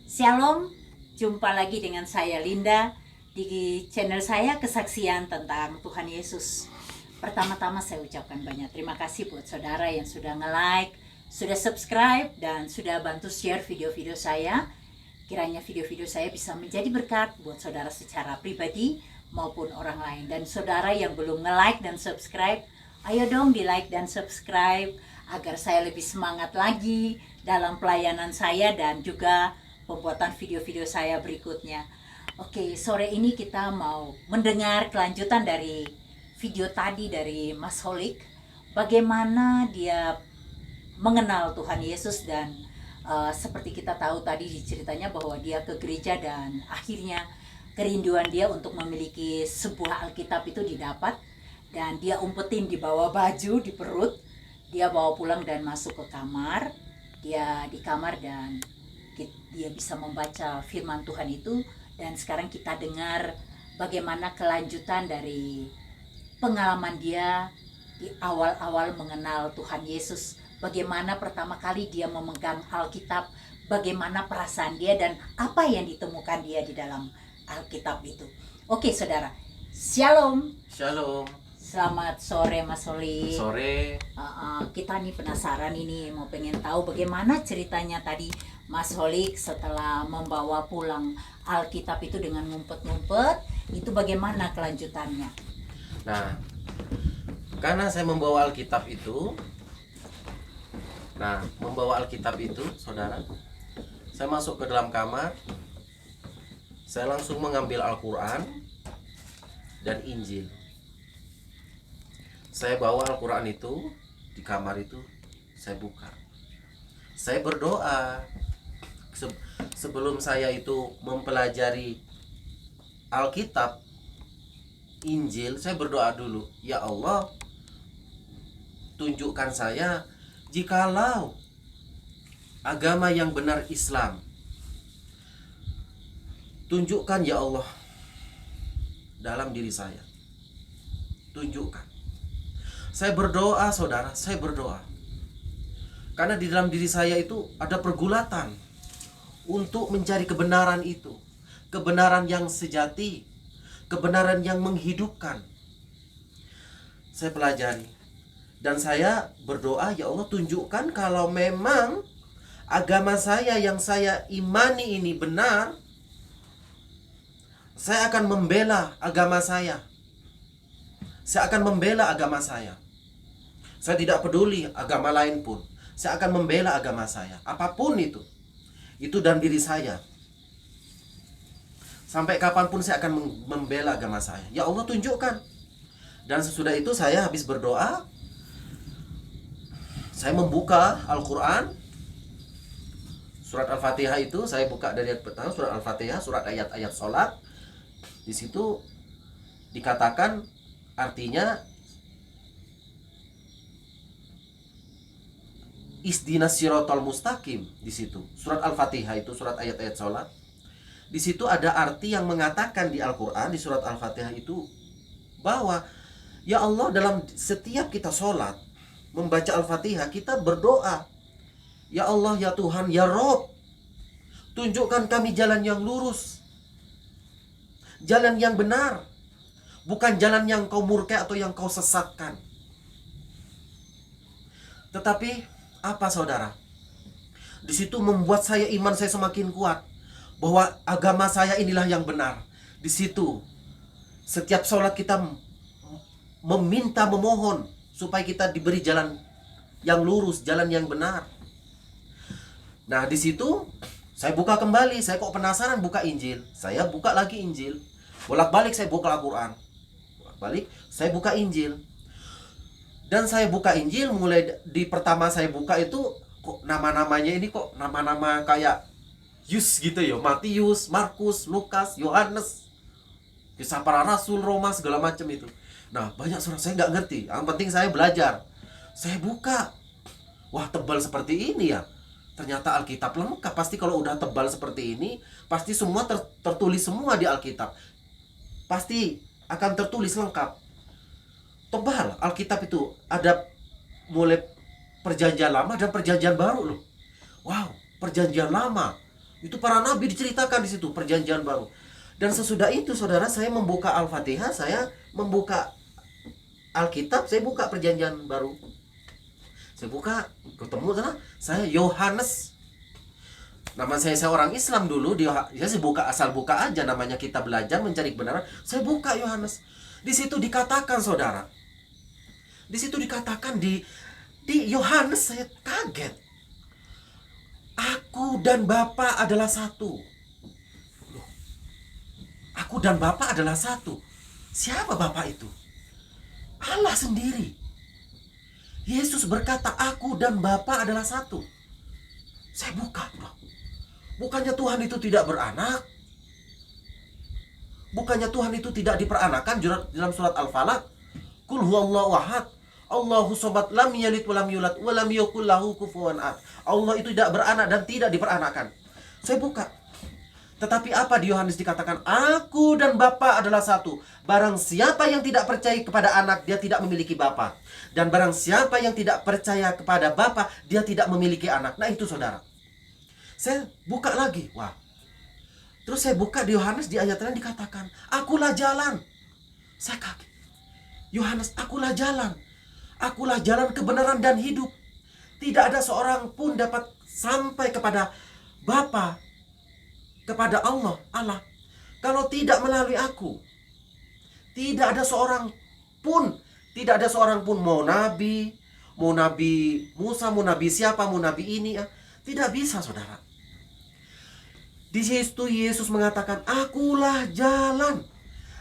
Shalom, jumpa lagi dengan saya Linda di channel saya kesaksian tentang Tuhan Yesus. Pertama-tama saya ucapkan banyak terima kasih buat saudara yang sudah nge-like, sudah subscribe, dan sudah bantu share video-video saya. Kiranya video-video saya bisa menjadi berkat buat saudara secara pribadi maupun orang lain. Dan saudara yang belum nge-like dan subscribe, ayo dong di-like dan subscribe agar saya lebih semangat lagi dalam pelayanan saya dan juga pembuatan video-video saya berikutnya. Oke, sore ini kita mau mendengar kelanjutan dari video tadi dari Mas Holik. Bagaimana dia mengenal Tuhan Yesus dan seperti kita tahu tadi di ceritanya bahwa dia ke gereja dan akhirnya kerinduan dia untuk memiliki sebuah Alkitab itu didapat. Dan dia umpetin di bawah baju, di perut. Dia bawa pulang dan masuk ke kamar. Dia di kamar dan dia bisa membaca firman Tuhan itu. Dan sekarang kita dengar bagaimana kelanjutan dari pengalaman dia di awal-awal mengenal Tuhan Yesus. Bagaimana pertama kali dia memegang Alkitab, bagaimana perasaan dia dan apa yang ditemukan dia di dalam Alkitab itu. Oke saudara, Shalom. Shalom. Selamat sore Mas Oli. Sore. Kita nih penasaran ini, mau pengen tahu bagaimana ceritanya tadi Mas Holik setelah membawa pulang Alkitab itu dengan ngumpet-ngumpet, itu bagaimana kelanjutannya? Nah, karena saya membawa Alkitab itu, saudara, saya masuk ke dalam kamar, saya langsung mengambil Al-Quran dan Injil. Saya bawa Al-Quran itu di kamar itu, saya buka. Saya berdoa. Sebelum saya itu mempelajari Alkitab, Injil, saya berdoa dulu. Ya Allah, tunjukkan saya jikalau agama yang benar Islam. Tunjukkan ya Allah dalam diri saya. Tunjukkan. Saya berdoa saudara, saya berdoa. Karena di dalam diri saya itu ada pergulatan untuk mencari kebenaran itu. Kebenaran yang sejati, kebenaran yang menghidupkan. Saya pelajari. Dan saya berdoa, ya Allah tunjukkan kalau memang agama saya yang saya imani ini benar, saya akan membela agama saya. Saya akan membela agama saya. Saya tidak peduli agama lain pun. Saya akan membela agama saya. Apapun itu. Itu dalam diri saya. Sampai kapanpun saya akan membela agama saya. Ya Allah tunjukkan. Dan sesudah itu saya habis berdoa. Saya membuka Al-Quran. Surat Al-Fatihah itu saya buka dari ayat pertama. Surat Al-Fatihah, surat ayat-ayat sholat. Di situ dikatakan artinya Ihdinas siratal mustaqim. Di situ surat Al-Fatihah itu surat ayat-ayat sholat. Di situ ada arti yang mengatakan di Al-Quran, di surat Al-Fatihah itu, bahwa ya Allah dalam setiap kita sholat membaca Al-Fatihah, kita berdoa, ya Allah, ya Tuhan, ya Rob, tunjukkan kami jalan yang lurus, jalan yang benar, bukan jalan yang kau murka atau yang kau sesatkan. Tetapi apa saudara? Di situ membuat saya, iman saya semakin kuat bahwa agama saya inilah yang benar. Di situ setiap sholat kita meminta, memohon supaya kita diberi jalan yang lurus, jalan yang benar. Nah di situ saya buka kembali. Saya kok penasaran buka Injil. Saya buka lagi Injil. Bolak-balik saya buka Al-Quran. Bolak-balik saya buka Injil. Dan saya buka Injil, mulai di pertama saya buka itu, kok nama-namanya ini kok nama-nama kayak Yus gitu ya. Matius, Markus, Lukas, Yohanes, Kisah Para Rasul, Roma, segala macam itu. Nah banyak surat saya nggak ngerti. Yang penting saya belajar. Saya buka. Wah tebal seperti ini ya. Ternyata Alkitab lengkap. Pasti kalau udah tebal seperti ini, pasti semua tertulis semua di Alkitab. Pasti akan tertulis lengkap. Tebal Alkitab itu, ada mulai perjanjian lama dan perjanjian baru loh. Wow, perjanjian lama Itu para nabi diceritakan di situ, perjanjian baru. Dan sesudah itu saudara, saya membuka Al-Fatihah, saya membuka Alkitab, saya buka perjanjian baru. Saya buka, ketemu sana, saya Yohanes. Nama saya orang Islam dulu, saya buka, asal buka aja, namanya kita belajar mencari kebenaran. Saya buka Yohanes. Di situ dikatakan saudara. Di situ dikatakan di Yohanes, saya kaget. Aku dan Bapa adalah satu. Loh, aku dan Bapa adalah satu. Siapa Bapa itu? Allah sendiri. Yesus berkata, aku dan Bapa adalah satu. Saya buka, bro. Bukannya Tuhan itu tidak beranak? Bukannya Tuhan itu tidak diperanakan dalam surat Al-Falaq? Qul huwallahu ahad, Allahu samad, lam yalid wa lam yulad wa lam yakul lahu kufuwan ahad. Allah itu tidak beranak dan tidak diperanakan. Saya buka. Tetapi apa di Yohanes dikatakan, aku dan Bapa adalah satu. Barang siapa yang tidak percaya kepada anak, dia tidak memiliki Bapa. Dan barang siapa yang tidak percaya kepada Bapa, dia tidak memiliki anak. Nah itu saudara. Saya buka lagi. Wah. Terus saya buka di Yohanes, di ayat lain dikatakan, akulah jalan. Saya kaget. Yohanes, akulah jalan. Akulah jalan kebenaran dan hidup. Tidak ada seorang pun dapat sampai kepada Bapa, kepada Allah, kalau tidak melalui aku. Tidak ada seorang pun, mau nabi Musa, mau nabi siapa, mau nabi ini, tidak bisa saudara. Di situ Yesus mengatakan, akulah jalan.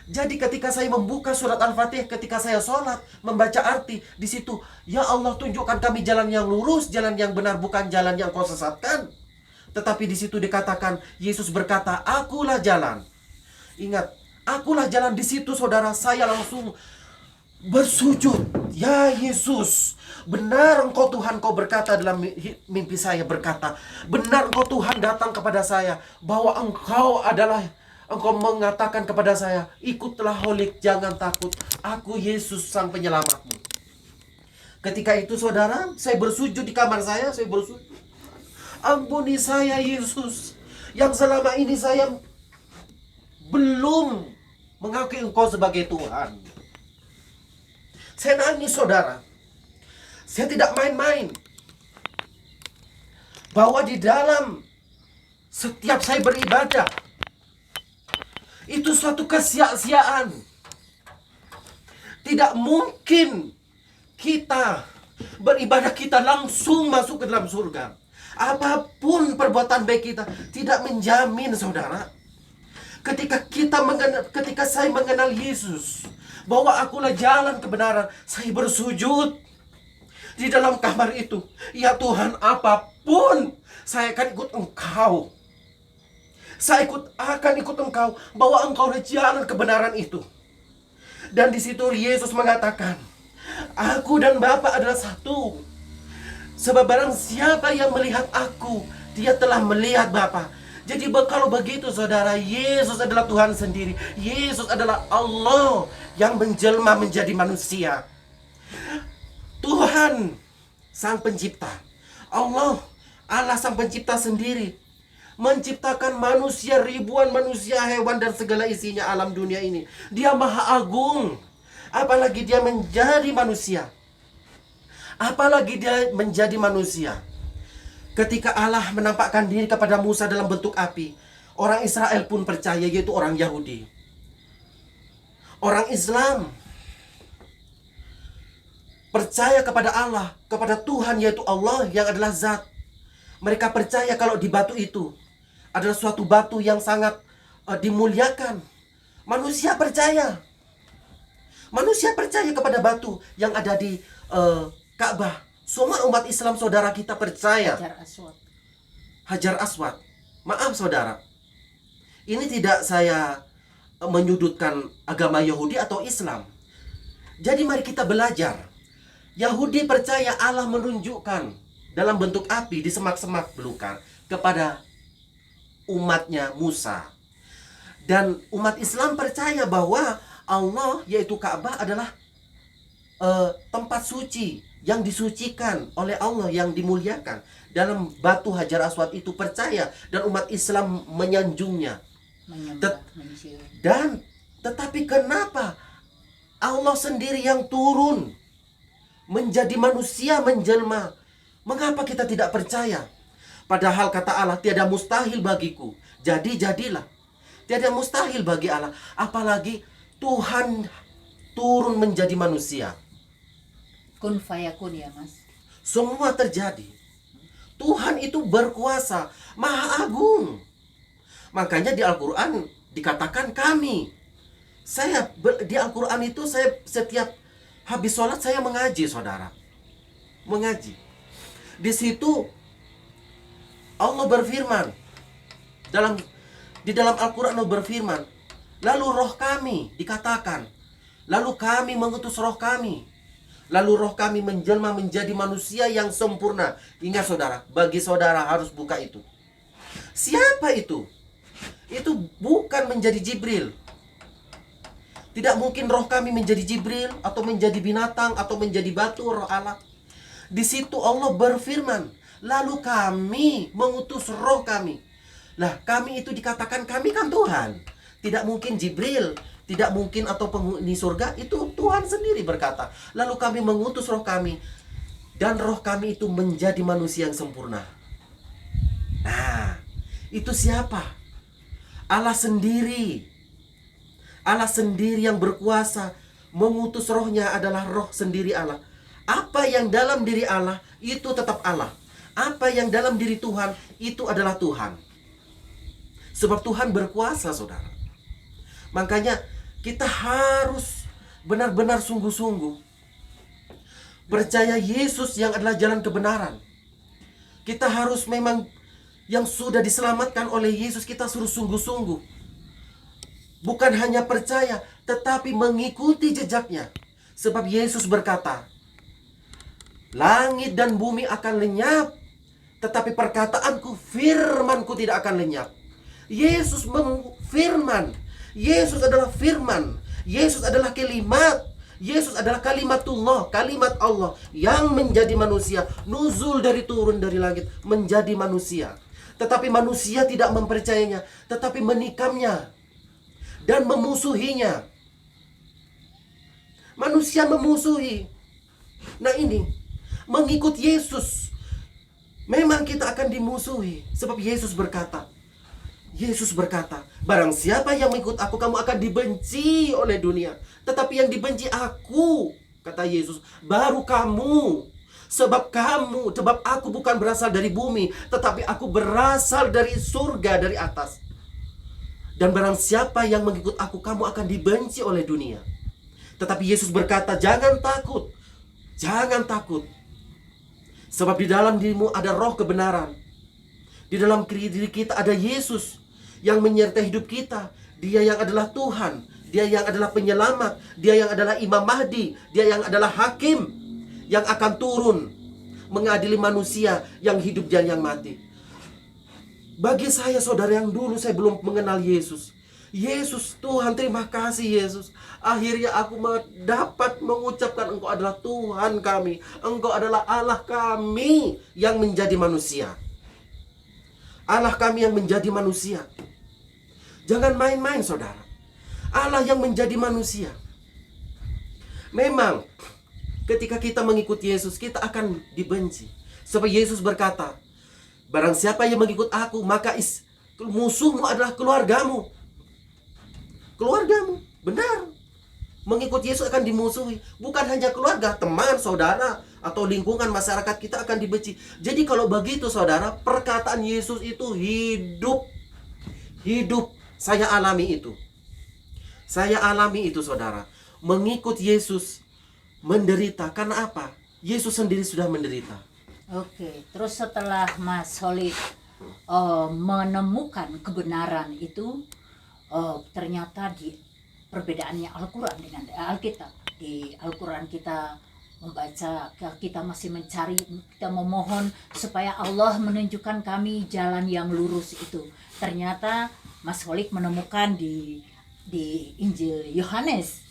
Jadi ketika saya membuka surat Al-Fatihah, ketika saya sholat, membaca arti, di situ, ya Allah tunjukkan kami jalan yang lurus, jalan yang benar, bukan jalan yang kau sesatkan. Tetapi di situ dikatakan, Yesus berkata, akulah jalan. Ingat, akulah jalan. Di situ saudara, saya langsung bersujud. Ya Yesus, benar engkau Tuhan, kau berkata dalam mimpi saya, berkata, benar engkau Tuhan datang kepada saya, bahwa Engkau mengatakan kepada saya, ikutlah Holik, jangan takut. Aku Yesus sang penyelamatmu. Ketika itu saudara, saya bersujud di kamar saya bersujud. Ampuni saya Yesus, yang selama ini saya belum mengakui Engkau sebagai Tuhan. Saya nangis saudara. Saya tidak main-main. Bahwa di dalam setiap saya beribadah, itu suatu kesia-siaan. Tidak mungkin kita beribadah, kita langsung masuk ke dalam surga. Apapun perbuatan baik kita tidak menjamin saudara. Ketika saya mengenal Yesus, bahwa akulah jalan kebenaran, saya bersujud di dalam kamar itu. Ya Tuhan, apapun saya akan ikut Engkau. Saya akan ikut Engkau, bahwa Engkau adalah jalan kebenaran itu. Dan di situ Yesus mengatakan, aku dan Bapa adalah satu. Sebab barang siapa yang melihat aku, dia telah melihat Bapa. Jadi kalau begitu saudara, Yesus adalah Tuhan sendiri. Yesus adalah Allah yang menjelma menjadi manusia. Tuhan sang pencipta, Allah sang pencipta sendiri, menciptakan manusia, ribuan manusia, hewan, dan segala isinya alam dunia ini. Dia maha agung. Apalagi dia menjadi manusia. Ketika Allah menampakkan diri kepada Musa dalam bentuk api, orang Israel pun percaya, yaitu orang Yahudi. Orang Islam percaya kepada Allah, kepada Tuhan, yaitu Allah yang adalah zat. Mereka percaya kalau di batu itu adalah suatu batu yang sangat dimuliakan. Manusia percaya kepada batu yang ada di Ka'bah. Semua umat Islam saudara kita percaya Hajar Aswad. Maaf saudara, ini tidak saya menyudutkan agama Yahudi atau Islam. Jadi mari kita belajar. Yahudi percaya Allah menunjukkan dalam bentuk api di semak-semak belukar kepada umatnya Musa. Dan umat Islam percaya bahwa Allah, yaitu Ka'bah, adalah tempat suci yang disucikan oleh Allah, yang dimuliakan dalam batu Hajar Aswad itu percaya, dan umat Islam menyanjungnya. Menyembah, mencium. Dan tetapi kenapa Allah sendiri yang turun menjadi manusia, menjelma? Mengapa kita tidak percaya? Padahal kata Allah, tiada mustahil bagiku, jadi jadilah. Tiada mustahil bagi Allah. Apalagi Tuhan turun menjadi manusia. Kun fayakun ya Mas. Semua terjadi. Tuhan itu berkuasa, Maha Agung. Makanya di Al-Quran dikatakan kami. Di Al-Quran itu saya setiap habis sholat saya mengaji, saudara. Mengaji. Di situ Allah berfirman. Di dalam Al-Quran Allah berfirman. Lalu roh kami dikatakan. Lalu kami mengutus roh kami. Lalu roh kami menjelma menjadi manusia yang sempurna. Ingat saudara, bagi saudara harus buka itu. Siapa itu? Itu bukan menjadi Jibril. Tidak mungkin roh kami menjadi Jibril, atau menjadi binatang, atau menjadi batu, roh Allah. Di situ Allah berfirman, lalu kami mengutus roh kami. Lah, kami itu dikatakan kami kan Tuhan. Tidak mungkin Jibril, tidak mungkin atau penghuni surga, itu Tuhan sendiri berkata. Lalu kami mengutus roh kami, dan roh kami itu menjadi manusia yang sempurna. Nah, itu siapa? Allah sendiri. Allah sendiri yang berkuasa. Mengutus rohnya adalah roh sendiri Allah. Apa yang dalam diri Allah, itu tetap Allah. Apa yang dalam diri Tuhan, itu adalah Tuhan. Sebab Tuhan berkuasa, saudara. Makanya kita harus benar-benar sungguh-sungguh percaya Yesus yang adalah jalan kebenaran. Kita harus memang yang sudah diselamatkan oleh Yesus, kita suruh sungguh-sungguh. Bukan hanya percaya, tetapi mengikuti jejaknya. Sebab Yesus berkata, langit dan bumi akan lenyap, tetapi perkataanku, firmanku tidak akan lenyap. Yesus firman. Yesus adalah firman. Yesus adalah kalimat. Yesus adalah kalimatullah, kalimat Allah yang menjadi manusia, nuzul dari turun dari langit menjadi manusia. Tetapi manusia tidak mempercayainya, tetapi menikamnya dan memusuhinya. Manusia memusuhi. Nah ini, mengikut Yesus, memang kita akan dimusuhi. Sebab Yesus berkata, barang siapa yang mengikut aku, kamu akan dibenci oleh dunia. Tetapi yang dibenci aku, kata Yesus, baru kamu. Sebab aku bukan berasal dari bumi, tetapi aku berasal dari surga, dari atas. Dan barang siapa yang mengikut aku, kamu akan dibenci oleh dunia. Tetapi Yesus berkata, jangan takut. Jangan takut. Sebab di dalam dirimu ada roh kebenaran. Di dalam diri kita ada Yesus yang menyertai hidup kita. Dia yang adalah Tuhan, Dia yang adalah penyelamat, Dia yang adalah Imam Mahdi, Dia yang adalah hakim yang akan turun mengadili manusia yang hidup dan yang mati. Bagi saya, saudara, yang dulu saya belum mengenal Yesus, Tuhan, terima kasih Yesus. Akhirnya aku dapat mengucapkan Engkau adalah Tuhan kami, Engkau adalah Allah kami yang menjadi manusia. Allah kami yang menjadi manusia. Jangan main-main, saudara. Allah yang menjadi manusia. Memang ketika kita mengikuti Yesus, kita akan dibenci. Sebab Yesus berkata, barang siapa yang mengikut aku, maka musuhmu adalah keluargamu. Keluargamu, benar. Mengikut Yesus akan dimusuhi. Bukan hanya keluarga, teman, saudara, atau lingkungan masyarakat kita akan dibenci. Jadi kalau begitu, saudara, perkataan Yesus itu hidup. Saya alami itu. Saudara. Mengikut Yesus menderita. Karena apa? Yesus sendiri sudah menderita. Oke, terus setelah Mas Holik menemukan kebenaran itu, ternyata di perbedaannya Al-Quran dengan Alkitab. Di Al-Quran kita membaca, kita masih mencari, kita memohon supaya Allah menunjukkan kami jalan yang lurus itu. Ternyata Mas Holik menemukan di Injil Yohanes,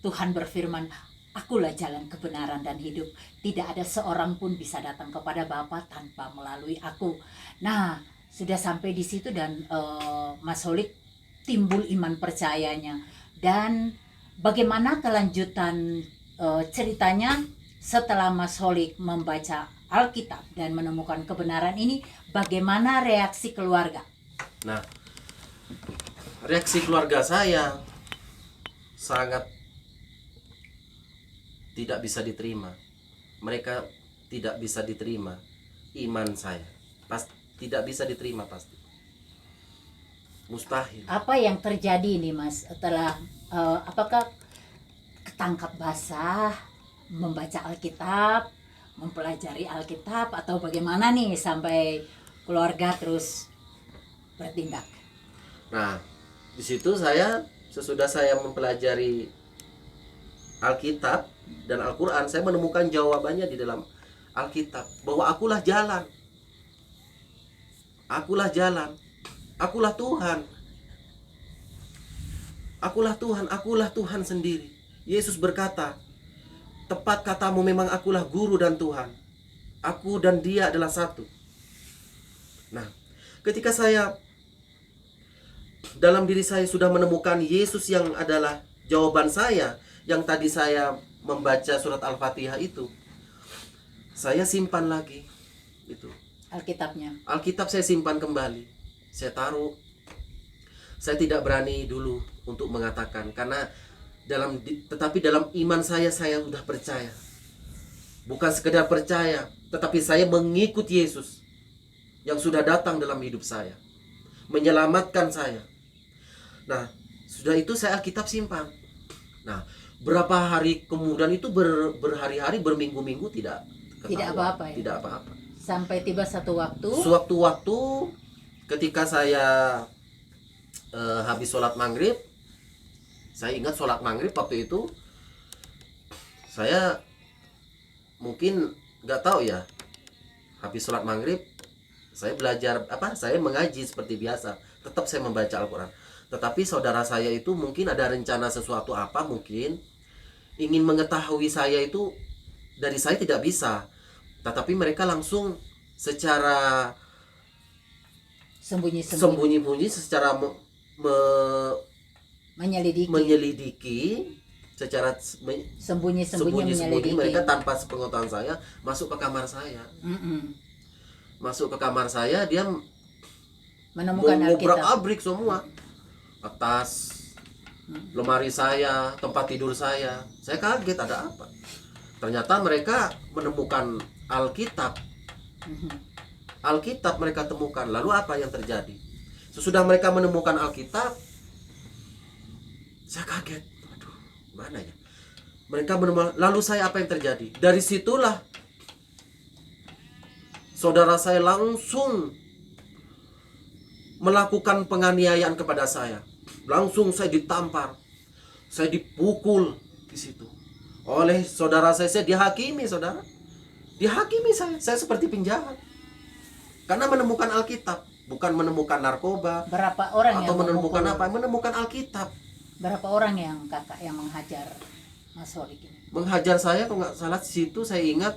Tuhan berfirman, Akulah jalan kebenaran dan hidup. Tidak ada seorang pun bisa datang kepada Bapa tanpa melalui aku. Nah, sudah sampai di situ dan Mas Holik timbul iman percayanya. Dan bagaimana kelanjutan ceritanya setelah Mas Holik membaca Alkitab dan menemukan kebenaran ini, bagaimana reaksi keluarga? Nah, reaksi keluarga saya sangat tidak bisa diterima. Mereka tidak bisa diterima iman saya. Tidak bisa diterima pasti. Mustahil. Apa yang terjadi nih Mas setelah apakah ketangkap basah membaca Alkitab, mempelajari Alkitab, atau bagaimana nih sampai keluarga terus bertindak? Nah, di situ sesudah saya mempelajari Alkitab dan Al-Quran, saya menemukan jawabannya di dalam Alkitab, bahwa akulah jalan, akulah jalan, akulah Tuhan, akulah Tuhan, akulah Tuhan sendiri. Yesus berkata, tepat katamu, memang akulah guru dan Tuhan. Aku dan dia adalah satu. Nah, ketika saya dalam diri saya sudah menemukan Yesus yang adalah jawaban saya, yang tadi saya membaca surat Al-Fatihah itu, saya simpan lagi itu Alkitabnya. Alkitab saya simpan kembali, saya taruh. Saya tidak berani dulu untuk mengatakan, karena tetapi dalam iman saya sudah percaya. Bukan sekedar percaya, tetapi saya mengikut Yesus yang sudah datang dalam hidup saya, menyelamatkan saya. Nah, sudah itu saya Alkitab simpan. Nah, berapa hari kemudian itu berhari-hari, berminggu-minggu tidak apa-apa ya? Tidak apa-apa. Sampai tiba satu waktu. Sewaktu-waktu ketika saya habis sholat maghrib, saya ingat sholat maghrib waktu itu saya mungkin nggak tahu ya, habis sholat maghrib saya belajar saya mengaji seperti biasa, tetap saya membaca Al-Quran. Tetapi saudara saya itu mungkin ada rencana sesuatu mungkin ingin mengetahui saya itu, dari saya tidak bisa, tetapi mereka langsung secara sembunyi-sembunyi secara menyelidiki secara sembunyi-sembunyi mereka tanpa sepengetahuan saya masuk ke kamar saya. Masuk ke kamar saya, dia menemukan ngobrak-abrik semua, atas lemari saya, tempat tidur saya. Saya kaget, ada apa? Ternyata mereka menemukan Alkitab. Alkitab mereka temukan. Lalu apa yang terjadi? Sesudah mereka menemukan Alkitab, saya kaget. Aduh, mana ya? Mereka menemukan. Lalu saya, apa yang terjadi? Dari situlah saudara saya langsung melakukan penganiayaan kepada saya. Langsung saya ditampar, saya dipukul di situ oleh saudara saya. Saya dihakimi, saudara. Dihakimi saya seperti penjahat. Karena menemukan Alkitab, bukan menemukan narkoba. Berapa orang atau yang menemukan apa? Menemukan Alkitab. Berapa orang yang kakak yang menghajar Mas Holik ini? Menghajar saya, kalau nggak salah di situ saya ingat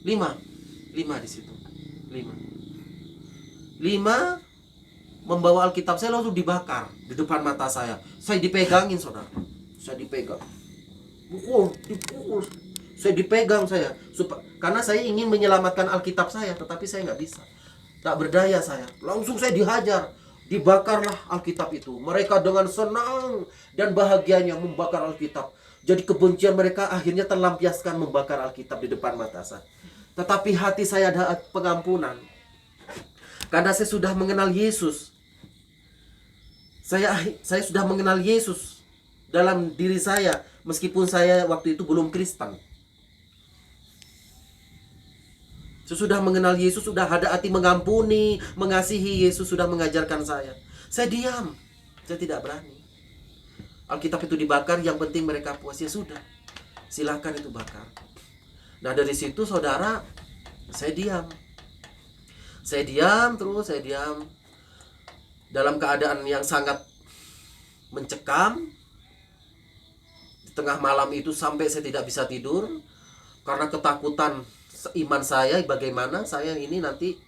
5 di situ. 5 membawa Alkitab saya, lalu dibakar di depan mata saya. Saya dipegangin, saudara. Saya dipegang. Dipukul. Saya dipegang saya. Karena saya ingin menyelamatkan Alkitab saya, tetapi saya nggak bisa. Tak berdaya saya. Langsung saya dihajar. Dibakarlah Alkitab itu. Mereka dengan senang dan bahagianya membakar Alkitab. Jadi kebencian mereka akhirnya terlampiaskan membakar Alkitab di depan mata saya. Tetapi hati saya ada pengampunan. Karena saya sudah mengenal Yesus. Saya sudah mengenal Yesus dalam diri saya, meskipun saya waktu itu belum Kristen. Sesudah mengenal Yesus, sudah ada hati mengampuni, mengasihi. Yesus sudah mengajarkan saya. Saya diam, saya tidak berani. Alkitab itu dibakar, yang penting mereka puas. Ya sudah, silakan itu bakar. Nah, dari situ saudara, saya diam. Saya diam terus, saya diam dalam keadaan yang sangat mencekam. tengah malam itu sampai saya tidak bisa tidur karena ketakutan iman saya bagaimana saya ini nanti,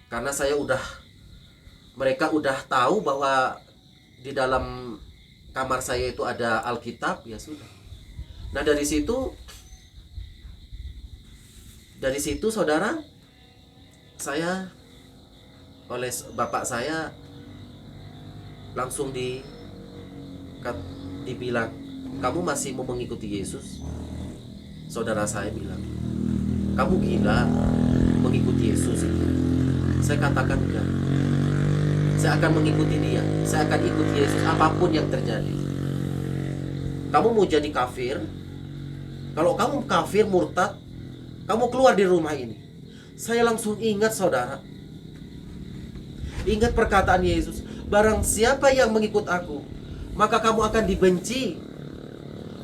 karena mereka udah tahu bahwa di dalam kamar saya itu ada Alkitab, ya sudah. Nah dari situ saudara, saya oleh bapak saya langsung dibilang, kamu masih mau mengikuti Yesus? Saudara saya bilang, kamu gila mengikuti Yesus itu. Saya katakan enggak. Saya akan mengikuti dia. Saya akan ikuti Yesus apapun yang terjadi. Kamu mau jadi kafir? Kalau kamu kafir, murtad, kamu keluar di rumah ini. Saya langsung ingat saudara. Ingat perkataan Yesus. Barang siapa yang mengikut aku, maka kamu akan dibenci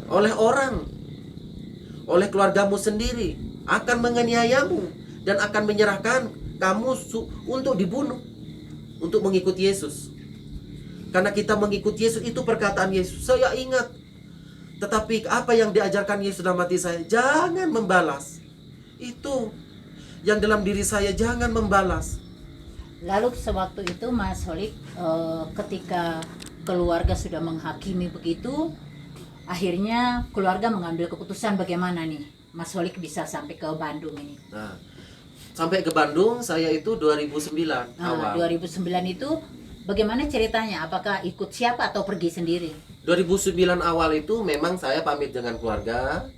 oleh orang, oleh keluargamu sendiri, akan menganiayamu, dan akan menyerahkan kamu untuk dibunuh, untuk mengikuti Yesus. Karena kita mengikuti Yesus, itu perkataan Yesus. Saya ingat. Tetapi apa yang diajarkan Yesus dalam hati saya? Jangan membalas. Itu yang dalam diri saya, jangan membalas. Lalu sewaktu itu Mas Holik, ketika keluarga sudah menghakimi begitu, akhirnya keluarga mengambil keputusan bagaimana nih Mas Holik bisa sampai ke Bandung ini. Nah, sampai ke Bandung saya itu 2009 awal. 2009 itu bagaimana ceritanya? Apakah ikut siapa atau pergi sendiri? 2009 awal itu memang saya pamit dengan keluarga,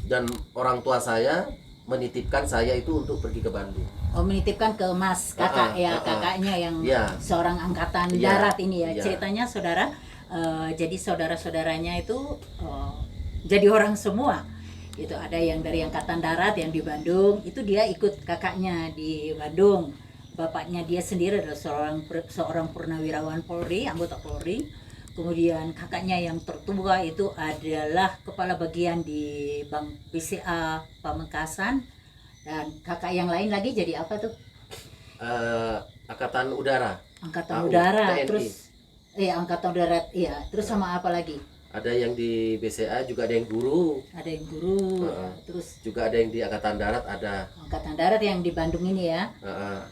dan orang tua saya menitipkan saya itu untuk pergi ke Bandung. Oh, menitipkan ke Mas kakak kakaknya yang seorang angkatan darat ini ya. Ceritanya saudara, jadi saudara-saudaranya itu jadi orang semua. Itu ada yang dari angkatan darat yang di Bandung, itu dia ikut kakaknya di Bandung. Bapaknya dia sendiri adalah seorang purnawirawan Polri, anggota Polri. Kemudian kakaknya yang tertua itu adalah kepala bagian di Bank BCA Pamekasan. Dan kakak yang lain lagi jadi apa tuh? Angkatan Udara. Angkatan Udara, TNI. terus Angkatan Udara, iya. Terus sama apa lagi? Ada yang di BCA, juga ada yang guru. Ada yang guru, terus juga ada yang di Angkatan Darat, ada. Angkatan Darat yang di Bandung ini ya.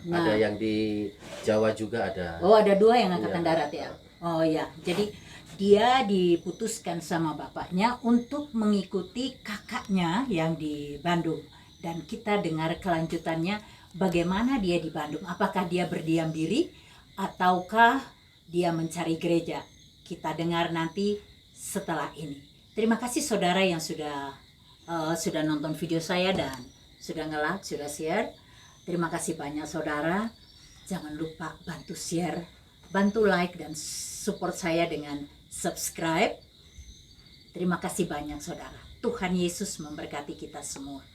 Ada yang di Jawa juga ada. Oh, ada 2 yang Angkatan Darat ya. Oh ya, jadi dia diputuskan sama bapaknya untuk mengikuti kakaknya yang di Bandung. Dan kita dengar kelanjutannya bagaimana dia di Bandung. Apakah dia berdiam diri ataukah dia mencari gereja? Kita dengar nanti setelah ini. Terima kasih saudara yang sudah nonton video saya dan sudah nge-like, sudah share. Terima kasih banyak saudara. Jangan lupa bantu share, bantu like dan support saya dengan subscribe. Terima kasih banyak saudara. Tuhan Yesus memberkati kita semua.